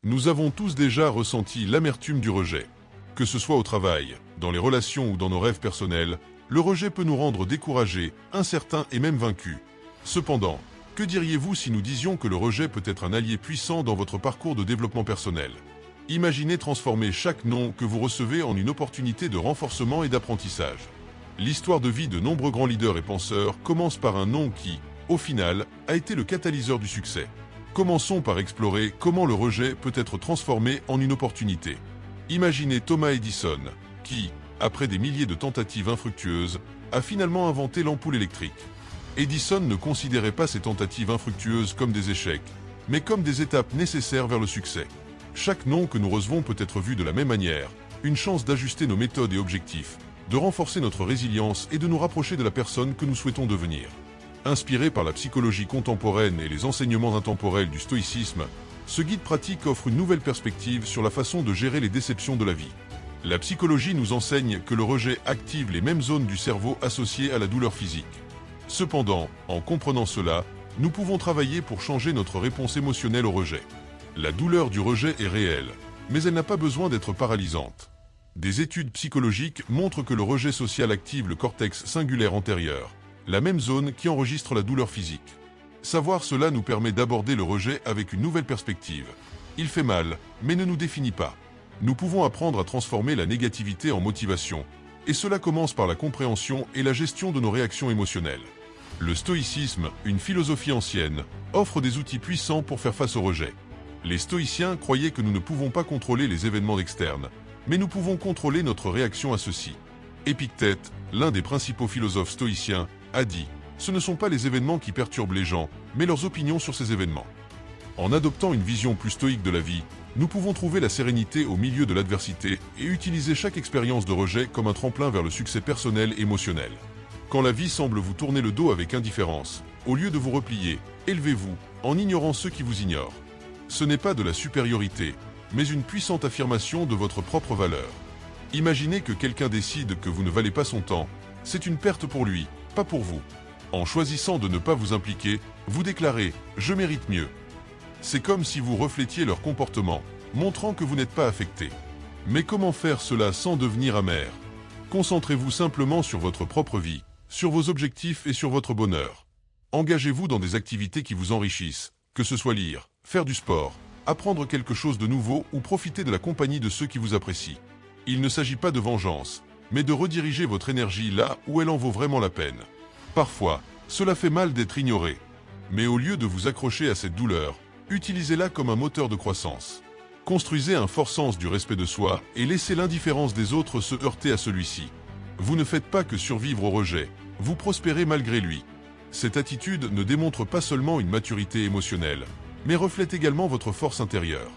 Nous avons tous déjà ressenti l'amertume du rejet. Que ce soit au travail, dans les relations ou dans nos rêves personnels, le rejet peut nous rendre découragés, incertains et même vaincus. Cependant, que diriez-vous si nous disions que le rejet peut être un allié puissant dans votre parcours de développement personnel? Imaginez transformer chaque non que vous recevez en une opportunité de renforcement et d'apprentissage. L'histoire de vie de nombreux grands leaders et penseurs commence par un non qui, au final, a été le catalyseur du succès. Commençons par explorer comment le rejet peut être transformé en une opportunité. Imaginez Thomas Edison, qui, après des milliers de tentatives infructueuses, a finalement inventé l'ampoule électrique. Edison ne considérait pas ces tentatives infructueuses comme des échecs, mais comme des étapes nécessaires vers le succès. Chaque non que nous recevons peut être vu de la même manière, une chance d'ajuster nos méthodes et objectifs, de renforcer notre résilience et de nous rapprocher de la personne que nous souhaitons devenir. Inspiré par la psychologie contemporaine et les enseignements intemporels du stoïcisme, ce guide pratique offre une nouvelle perspective sur la façon de gérer les déceptions de la vie. La psychologie nous enseigne que le rejet active les mêmes zones du cerveau associées à la douleur physique. Cependant, en comprenant cela, nous pouvons travailler pour changer notre réponse émotionnelle au rejet. La douleur du rejet est réelle, mais elle n'a pas besoin d'être paralysante. Des études psychologiques montrent que le rejet social active le cortex singulaire antérieur, la même zone qui enregistre la douleur physique. Savoir cela nous permet d'aborder le rejet avec une nouvelle perspective. Il fait mal, mais ne nous définit pas. Nous pouvons apprendre à transformer la négativité en motivation, et cela commence par la compréhension et la gestion de nos réactions émotionnelles. Le stoïcisme, une philosophie ancienne, offre des outils puissants pour faire face au rejet. Les stoïciens croyaient que nous ne pouvons pas contrôler les événements externes, mais nous pouvons contrôler notre réaction à ceux-ci. Épictète, l'un des principaux philosophes stoïciens, a dit « Ce ne sont pas les événements qui perturbent les gens, mais leurs opinions sur ces événements ». En adoptant une vision plus stoïque de la vie, nous pouvons trouver la sérénité au milieu de l'adversité et utiliser chaque expérience de rejet comme un tremplin vers le succès personnel et émotionnel. Quand la vie semble vous tourner le dos avec indifférence, au lieu de vous replier, élevez-vous, en ignorant ceux qui vous ignorent. Ce n'est pas de la supériorité, mais une puissante affirmation de votre propre valeur. Imaginez que quelqu'un décide que vous ne valez pas son temps, c'est une perte pour lui, pas pour vous. En choisissant de ne pas vous impliquer, vous déclarez « je mérite mieux ». C'est comme si vous reflétiez leur comportement, montrant que vous n'êtes pas affecté. Mais comment faire cela sans devenir amer? Concentrez-vous simplement sur votre propre vie, sur vos objectifs et sur votre bonheur. Engagez-vous dans des activités qui vous enrichissent, que ce soit lire, faire du sport, apprendre quelque chose de nouveau ou profiter de la compagnie de ceux qui vous apprécient. Il ne s'agit pas de vengeance, mais de rediriger votre énergie là où elle en vaut vraiment la peine. Parfois, cela fait mal d'être ignoré. Mais au lieu de vous accrocher à cette douleur, utilisez-la comme un moteur de croissance. Construisez un fort sens du respect de soi et laissez l'indifférence des autres se heurter à celui-ci. Vous ne faites pas que survivre au rejet, vous prospérez malgré lui. Cette attitude ne démontre pas seulement une maturité émotionnelle, mais reflète également votre force intérieure.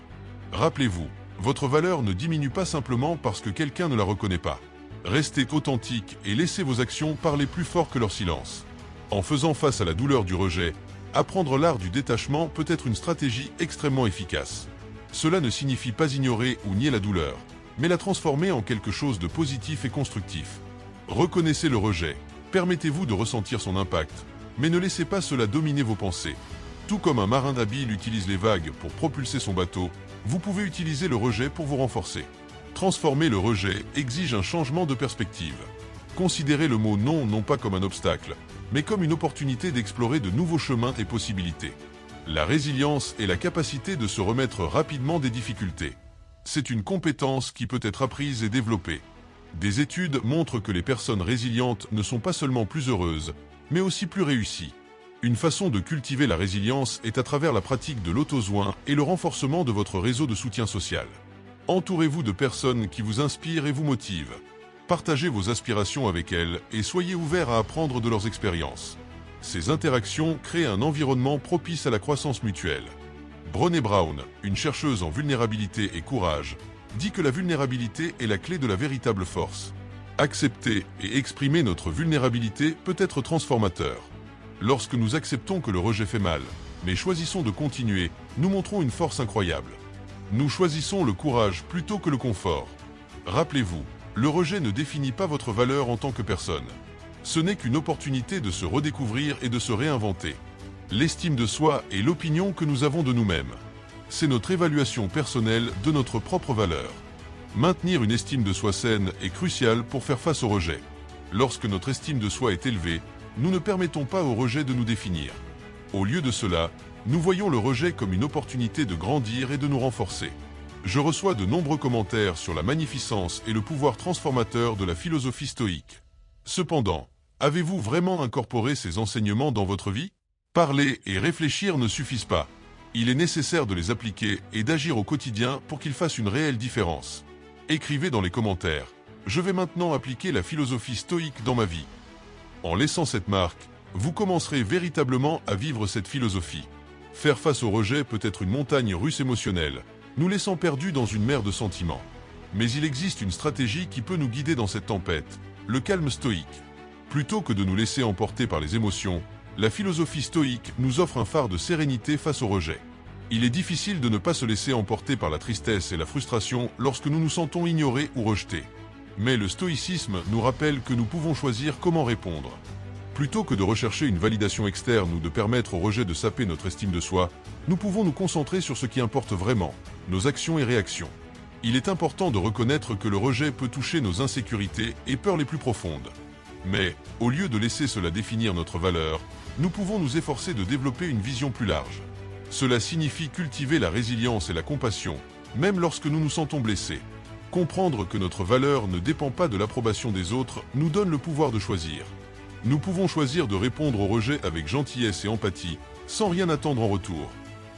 Rappelez-vous, votre valeur ne diminue pas simplement parce que quelqu'un ne la reconnaît pas. Restez authentique et laissez vos actions parler plus fort que leur silence. En faisant face à la douleur du rejet, apprendre l'art du détachement peut être une stratégie extrêmement efficace. Cela ne signifie pas ignorer ou nier la douleur, mais la transformer en quelque chose de positif et constructif. Reconnaissez le rejet, permettez-vous de ressentir son impact, mais ne laissez pas cela dominer vos pensées. Tout comme un marin habile utilise les vagues pour propulser son bateau, vous pouvez utiliser le rejet pour vous renforcer. Transformer le rejet exige un changement de perspective. Considérez le mot non non pas comme un obstacle, mais comme une opportunité d'explorer de nouveaux chemins et possibilités. La résilience est la capacité de se remettre rapidement des difficultés. C'est une compétence qui peut être apprise et développée. Des études montrent que les personnes résilientes ne sont pas seulement plus heureuses, mais aussi plus réussies. Une façon de cultiver la résilience est à travers la pratique de l'auto-soin et le renforcement de votre réseau de soutien social. Entourez-vous de personnes qui vous inspirent et vous motivent. Partagez vos aspirations avec elles et soyez ouverts à apprendre de leurs expériences. Ces interactions créent un environnement propice à la croissance mutuelle. Brené Brown, une chercheuse en vulnérabilité et courage, dit que la vulnérabilité est la clé de la véritable force. Accepter et exprimer notre vulnérabilité peut être transformateur. Lorsque nous acceptons que le rejet fait mal, mais choisissons de continuer, nous montrons une force incroyable. Nous choisissons le courage plutôt que le confort. Rappelez-vous, le rejet ne définit pas votre valeur en tant que personne. Ce n'est qu'une opportunité de se redécouvrir et de se réinventer. L'estime de soi est l'opinion que nous avons de nous-mêmes. c'est notre évaluation personnelle de notre propre valeur. Maintenir une estime de soi saine est crucial pour faire face au rejet. Lorsque notre estime de soi est élevée, nous ne permettons pas au rejet de nous définir. Au lieu de cela, nous voyons le rejet comme une opportunité de grandir et de nous renforcer. Je reçois de nombreux commentaires sur la magnificence et le pouvoir transformateur de la philosophie stoïque. Cependant, avez-vous vraiment incorporé ces enseignements dans votre vie? Parler et réfléchir ne suffisent pas. Il est nécessaire de les appliquer et d'agir au quotidien pour qu'ils fassent une réelle différence. Écrivez dans les commentaires « Je vais maintenant appliquer la philosophie stoïque dans ma vie ». En laissant cette marque, vous commencerez véritablement à vivre cette philosophie. Faire face au rejet peut être une montagne russe émotionnelle, nous laissant perdus dans une mer de sentiments. Mais il existe une stratégie qui peut nous guider dans cette tempête, le calme stoïque. Plutôt que de nous laisser emporter par les émotions, la philosophie stoïque nous offre un phare de sérénité face au rejet. Il est difficile de ne pas se laisser emporter par la tristesse et la frustration lorsque nous nous sentons ignorés ou rejetés. Mais le stoïcisme nous rappelle que nous pouvons choisir comment répondre. Plutôt que de rechercher une validation externe ou de permettre au rejet de saper notre estime de soi, nous pouvons nous concentrer sur ce qui importe vraiment, nos actions et réactions. Il est important de reconnaître que le rejet peut toucher nos insécurités et peurs les plus profondes. Mais, au lieu de laisser cela définir notre valeur, nous pouvons nous efforcer de développer une vision plus large. Cela signifie cultiver la résilience et la compassion, même lorsque nous nous sentons blessés. Comprendre que notre valeur ne dépend pas de l'approbation des autres nous donne le pouvoir de choisir. Nous pouvons choisir de répondre au rejet avec gentillesse et empathie, sans rien attendre en retour.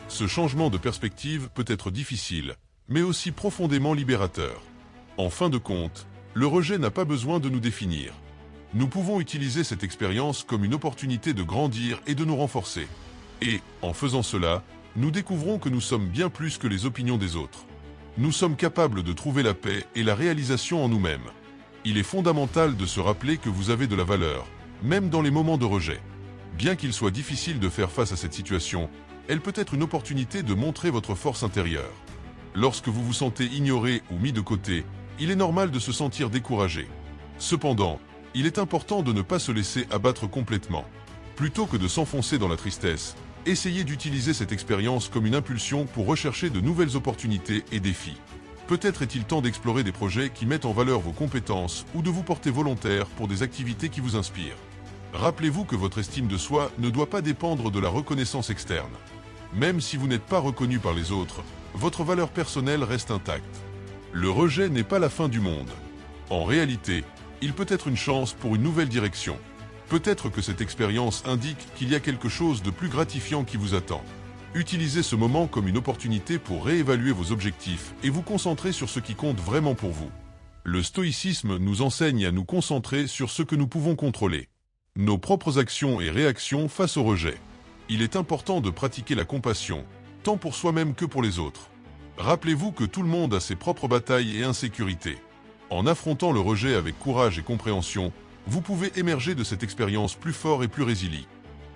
Ce changement de perspective peut être difficile, mais aussi profondément libérateur. En fin de compte, le rejet n'a pas besoin de nous définir. Nous pouvons utiliser cette expérience comme une opportunité de grandir et de nous renforcer. Et, en faisant cela, nous découvrons que nous sommes bien plus que les opinions des autres. Nous sommes capables de trouver la paix et la réalisation en nous-mêmes. Il est fondamental de se rappeler que vous avez de la valeur, même dans les moments de rejet. Bien qu'il soit difficile de faire face à cette situation, elle peut être une opportunité de montrer votre force intérieure. Lorsque vous vous sentez ignoré ou mis de côté, il est normal de se sentir découragé. Cependant, il est important de ne pas se laisser abattre complètement. Plutôt que de s'enfoncer dans la tristesse, essayez d'utiliser cette expérience comme une impulsion pour rechercher de nouvelles opportunités et défis. Peut-être est-il temps d'explorer des projets qui mettent en valeur vos compétences ou de vous porter volontaire pour des activités qui vous inspirent. Rappelez-vous que votre estime de soi ne doit pas dépendre de la reconnaissance externe. Même si vous n'êtes pas reconnu par les autres, votre valeur personnelle reste intacte. Le rejet n'est pas la fin du monde. En réalité, il peut être une chance pour une nouvelle direction. Peut-être que cette expérience indique qu'il y a quelque chose de plus gratifiant qui vous attend. Utilisez ce moment comme une opportunité pour réévaluer vos objectifs et vous concentrer sur ce qui compte vraiment pour vous. Le stoïcisme nous enseigne à nous concentrer sur ce que nous pouvons contrôler. Nos propres actions et réactions face au rejet. Il est important de pratiquer la compassion, tant pour soi-même que pour les autres. Rappelez-vous que tout le monde a ses propres batailles et insécurités. En affrontant le rejet avec courage et compréhension, vous pouvez émerger de cette expérience plus fort et plus résilient.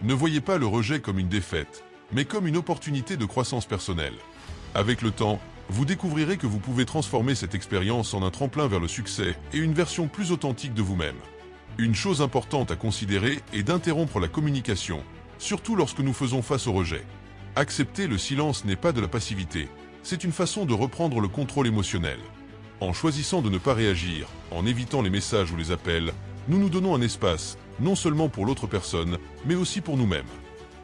Ne voyez pas le rejet comme une défaite, mais comme une opportunité de croissance personnelle. Avec le temps, vous découvrirez que vous pouvez transformer cette expérience en un tremplin vers le succès et une version plus authentique de vous-même. Une chose importante à considérer est d'interrompre la communication, surtout lorsque nous faisons face au rejet. Accepter le silence n'est pas de la passivité, c'est une façon de reprendre le contrôle émotionnel. En choisissant de ne pas réagir, en évitant les messages ou les appels, nous nous donnons un espace, non seulement pour l'autre personne, mais aussi pour nous-mêmes.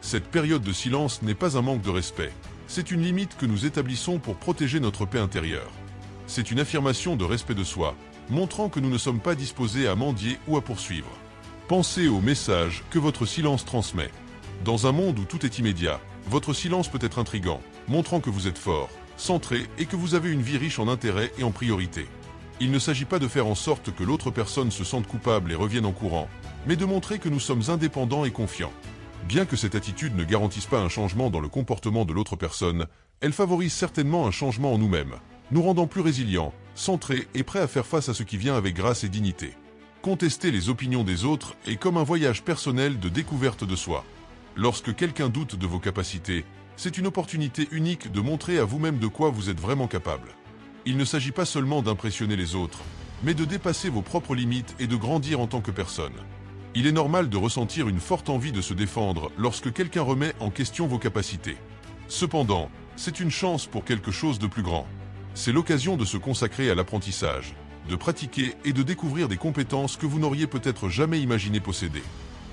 Cette période de silence n'est pas un manque de respect, c'est une limite que nous établissons pour protéger notre paix intérieure. C'est une affirmation de respect de soi, montrant que nous ne sommes pas disposés à mendier ou à poursuivre. Pensez au message que votre silence transmet. Dans un monde où tout est immédiat, votre silence peut être intrigant, montrant que vous êtes fort, centré et que vous avez une vie riche en intérêts et en priorités. Il ne s'agit pas de faire en sorte que l'autre personne se sente coupable et revienne en courant, mais de montrer que nous sommes indépendants et confiants. Bien que cette attitude ne garantisse pas un changement dans le comportement de l'autre personne, elle favorise certainement un changement en nous-mêmes, nous rendant plus résilients, centrés et prêts à faire face à ce qui vient avec grâce et dignité. Contester les opinions des autres est comme un voyage personnel de découverte de soi. Lorsque quelqu'un doute de vos capacités, c'est une opportunité unique de montrer à vous-même de quoi vous êtes vraiment capable. Il ne s'agit pas seulement d'impressionner les autres, mais de dépasser vos propres limites et de grandir en tant que personne. Il est normal de ressentir une forte envie de se défendre lorsque quelqu'un remet en question vos capacités. Cependant, c'est une chance pour quelque chose de plus grand. C'est l'occasion de se consacrer à l'apprentissage, de pratiquer et de découvrir des compétences que vous n'auriez peut-être jamais imaginé posséder.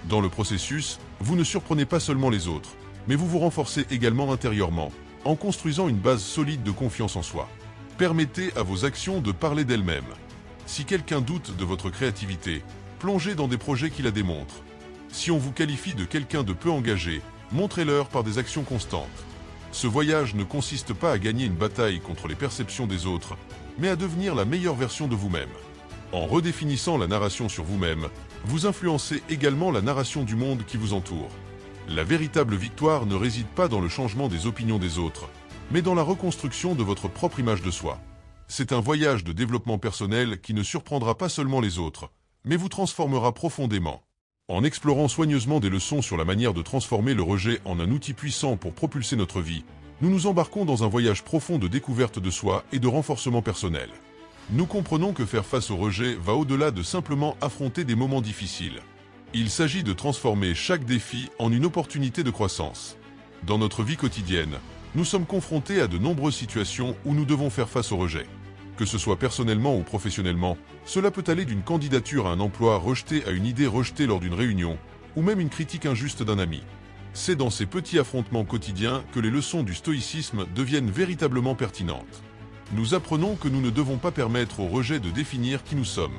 Dans le processus, vous ne surprenez pas seulement les autres, mais vous vous renforcez également intérieurement, en construisant une base solide de confiance en soi. Permettez à vos actions de parler d'elles-mêmes. Si quelqu'un doute de votre créativité, plongez dans des projets qui la démontrent. Si on vous qualifie de quelqu'un de peu engagé, montrez-leur par des actions constantes. Ce voyage ne consiste pas à gagner une bataille contre les perceptions des autres, mais à devenir la meilleure version de vous-même. En redéfinissant la narration sur vous-même, vous influencez également la narration du monde qui vous entoure. La véritable victoire ne réside pas dans le changement des opinions des autres, mais dans la reconstruction de votre propre image de soi. C'est un voyage de développement personnel qui ne surprendra pas seulement les autres, mais vous transformera profondément. En explorant soigneusement des leçons sur la manière de transformer le rejet en un outil puissant pour propulser notre vie, nous nous embarquons dans un voyage profond de découverte de soi et de renforcement personnel. Nous comprenons que faire face au rejet va au-delà de simplement affronter des moments difficiles. Il s'agit de transformer chaque défi en une opportunité de croissance. Dans notre vie quotidienne, nous sommes confrontés à de nombreuses situations où nous devons faire face au rejet. Que ce soit personnellement ou professionnellement, cela peut aller d'une candidature à un emploi rejeté à une idée rejetée lors d'une réunion, ou même une critique injuste d'un ami. C'est dans ces petits affrontements quotidiens que les leçons du stoïcisme deviennent véritablement pertinentes. Nous apprenons que nous ne devons pas permettre au rejet de définir qui nous sommes.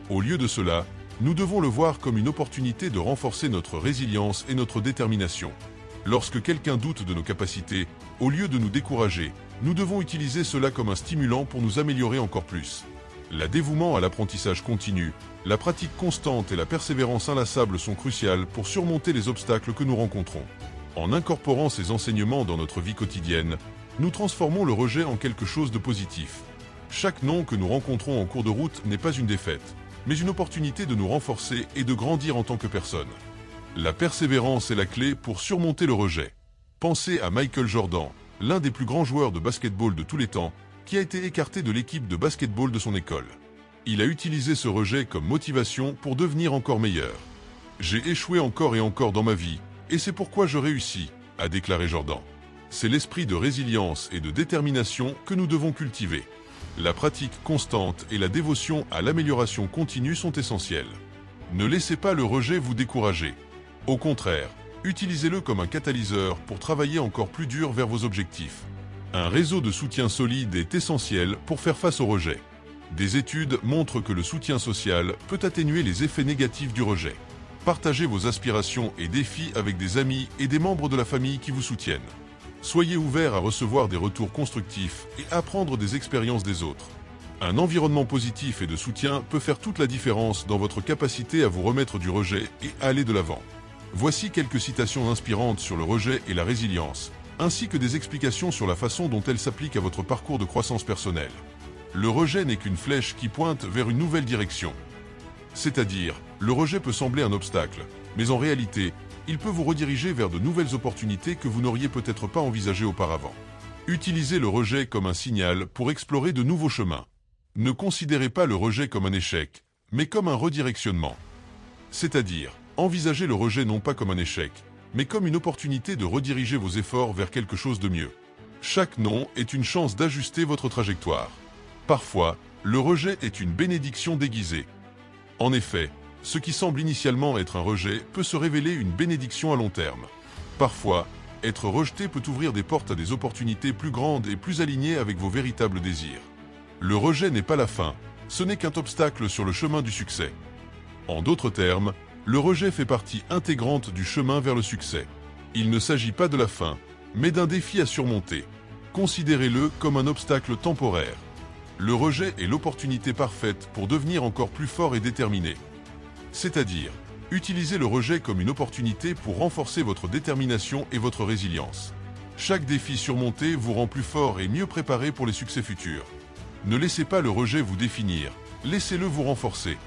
Au lieu de cela, nous devons le voir comme une opportunité de renforcer notre résilience et notre détermination. Lorsque quelqu'un doute de nos capacités, au lieu de nous décourager, nous devons utiliser cela comme un stimulant pour nous améliorer encore plus. Le dévouement à l'apprentissage continu, la pratique constante et la persévérance inlassable sont cruciales pour surmonter les obstacles que nous rencontrons. En incorporant ces enseignements dans notre vie quotidienne, nous transformons le rejet en quelque chose de positif. Chaque non que nous rencontrons en cours de route n'est pas une défaite, mais une opportunité de nous renforcer et de grandir en tant que personne. La persévérance est la clé pour surmonter le rejet. Pensez à Michael Jordan, l'un des plus grands joueurs de basketball de tous les temps, qui a été écarté de l'équipe de basketball de son école. Il a utilisé ce rejet comme motivation pour devenir encore meilleur. « J'ai échoué encore et encore dans ma vie, et c'est pourquoi je réussis », a déclaré Jordan. C'est l'esprit de résilience et de détermination que nous devons cultiver. La pratique constante et la dévotion à l'amélioration continue sont essentielles. Ne laissez pas le rejet vous décourager. Au contraire, utilisez-le comme un catalyseur pour travailler encore plus dur vers vos objectifs. Un réseau de soutien solide est essentiel pour faire face au rejet. Des études montrent que le soutien social peut atténuer les effets négatifs du rejet. Partagez vos aspirations et défis avec des amis et des membres de la famille qui vous soutiennent. Soyez ouverts à recevoir des retours constructifs et à apprendre des expériences des autres. Un environnement positif et de soutien peut faire toute la différence dans votre capacité à vous remettre du rejet et à aller de l'avant. Voici quelques citations inspirantes sur le rejet et la résilience, ainsi que des explications sur la façon dont elles s'appliquent à votre parcours de croissance personnelle. Le rejet n'est qu'une flèche qui pointe vers une nouvelle direction. C'est-à-dire, le rejet peut sembler un obstacle, mais en réalité, il peut vous rediriger vers de nouvelles opportunités que vous n'auriez peut-être pas envisagées auparavant. Utilisez le rejet comme un signal pour explorer de nouveaux chemins. Ne considérez pas le rejet comme un échec, mais comme un redirectionnement. C'est-à-dire, envisagez le rejet non pas comme un échec, mais comme une opportunité de rediriger vos efforts vers quelque chose de mieux. Chaque non est une chance d'ajuster votre trajectoire. Parfois, le rejet est une bénédiction déguisée. En effet, ce qui semble initialement être un rejet peut se révéler une bénédiction à long terme. Parfois, être rejeté peut ouvrir des portes à des opportunités plus grandes et plus alignées avec vos véritables désirs. Le rejet n'est pas la fin, ce n'est qu'un obstacle sur le chemin du succès. En d'autres termes, le rejet fait partie intégrante du chemin vers le succès. Il ne s'agit pas de la fin, mais d'un défi à surmonter. Considérez-le comme un obstacle temporaire. Le rejet est l'opportunité parfaite pour devenir encore plus fort et déterminé. C'est-à-dire, utilisez le rejet comme une opportunité pour renforcer votre détermination et votre résilience. Chaque défi surmonté vous rend plus fort et mieux préparé pour les succès futurs. Ne laissez pas le rejet vous définir, laissez-le vous renforcer.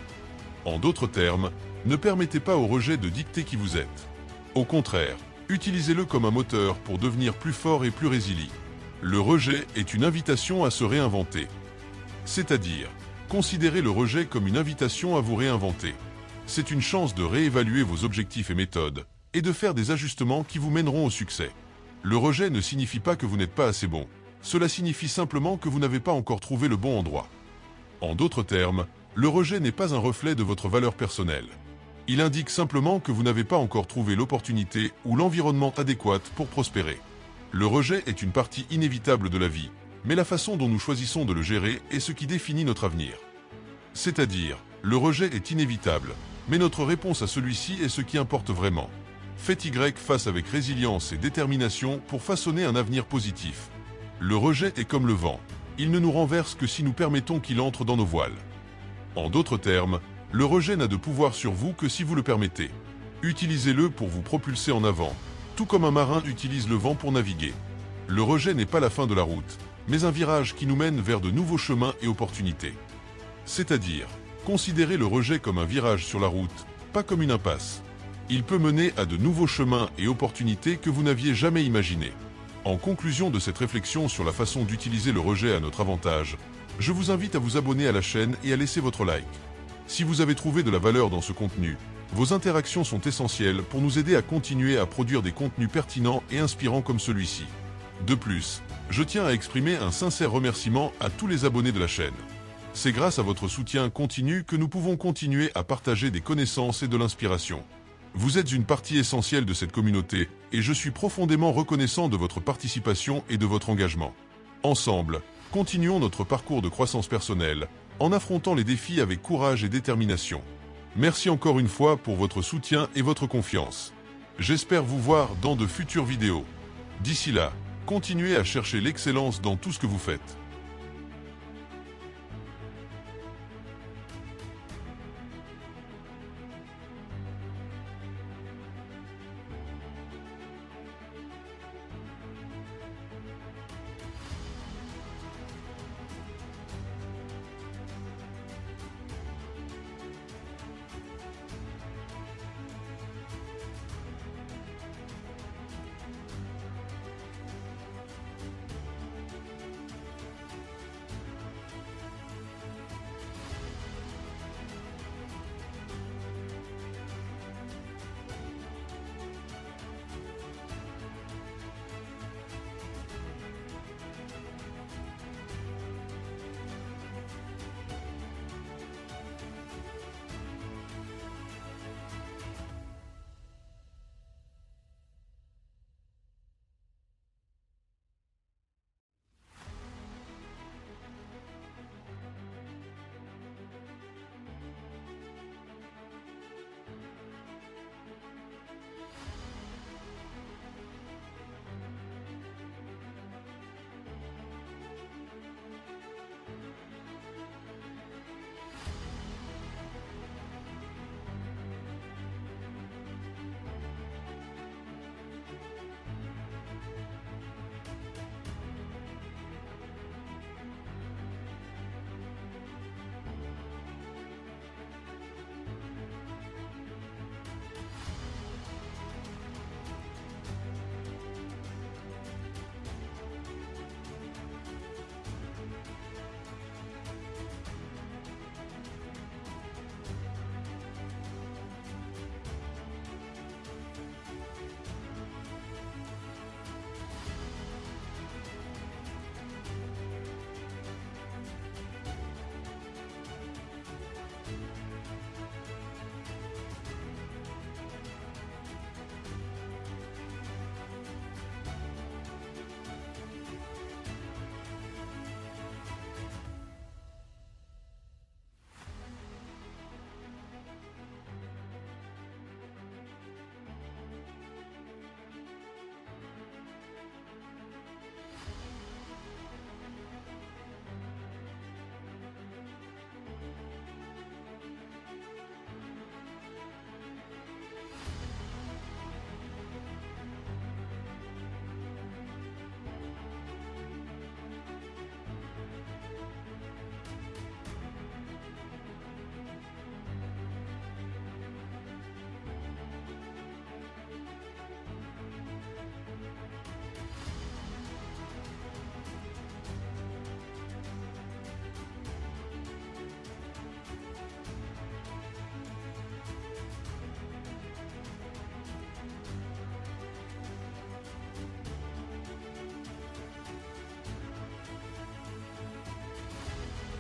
En d'autres termes, ne permettez pas au rejet de dicter qui vous êtes. Au contraire, utilisez-le comme un moteur pour devenir plus fort et plus résilient. Le rejet est une invitation à se réinventer. C'est-à-dire, considérez le rejet comme une invitation à vous réinventer. C'est une chance de réévaluer vos objectifs et méthodes, et de faire des ajustements qui vous mèneront au succès. Le rejet ne signifie pas que vous n'êtes pas assez bon. Cela signifie simplement que vous n'avez pas encore trouvé le bon endroit. En d'autres termes, le rejet n'est pas un reflet de votre valeur personnelle. Il indique simplement que vous n'avez pas encore trouvé l'opportunité ou l'environnement adéquat pour prospérer. Le rejet est une partie inévitable de la vie, mais la façon dont nous choisissons de le gérer est ce qui définit notre avenir. C'est-à-dire, le rejet est inévitable, mais notre réponse à celui-ci est ce qui importe vraiment. Faites Y face avec résilience et détermination pour façonner un avenir positif. Le rejet est comme le vent. Il ne nous renverse que si nous permettons qu'il entre dans nos voiles. En d'autres termes, le rejet n'a de pouvoir sur vous que si vous le permettez. Utilisez-le pour vous propulser en avant, tout comme un marin utilise le vent pour naviguer. Le rejet n'est pas la fin de la route, mais un virage qui nous mène vers de nouveaux chemins et opportunités. C'est-à-dire, considérez le rejet comme un virage sur la route, pas comme une impasse. Il peut mener à de nouveaux chemins et opportunités que vous n'aviez jamais imaginés. En conclusion de cette réflexion sur la façon d'utiliser le rejet à notre avantage, je vous invite à vous abonner à la chaîne et à laisser votre like. Si vous avez trouvé de la valeur dans ce contenu, vos interactions sont essentielles pour nous aider à continuer à produire des contenus pertinents et inspirants comme celui-ci. De plus, je tiens à exprimer un sincère remerciement à tous les abonnés de la chaîne. C'est grâce à votre soutien continu que nous pouvons continuer à partager des connaissances et de l'inspiration. Vous êtes une partie essentielle de cette communauté et je suis profondément reconnaissant de votre participation et de votre engagement. Ensemble, continuons notre parcours de croissance personnelle en affrontant les défis avec courage et détermination. Merci encore une fois pour votre soutien et votre confiance. J'espère vous voir dans de futures vidéos. D'ici là, continuez à chercher l'excellence dans tout ce que vous faites.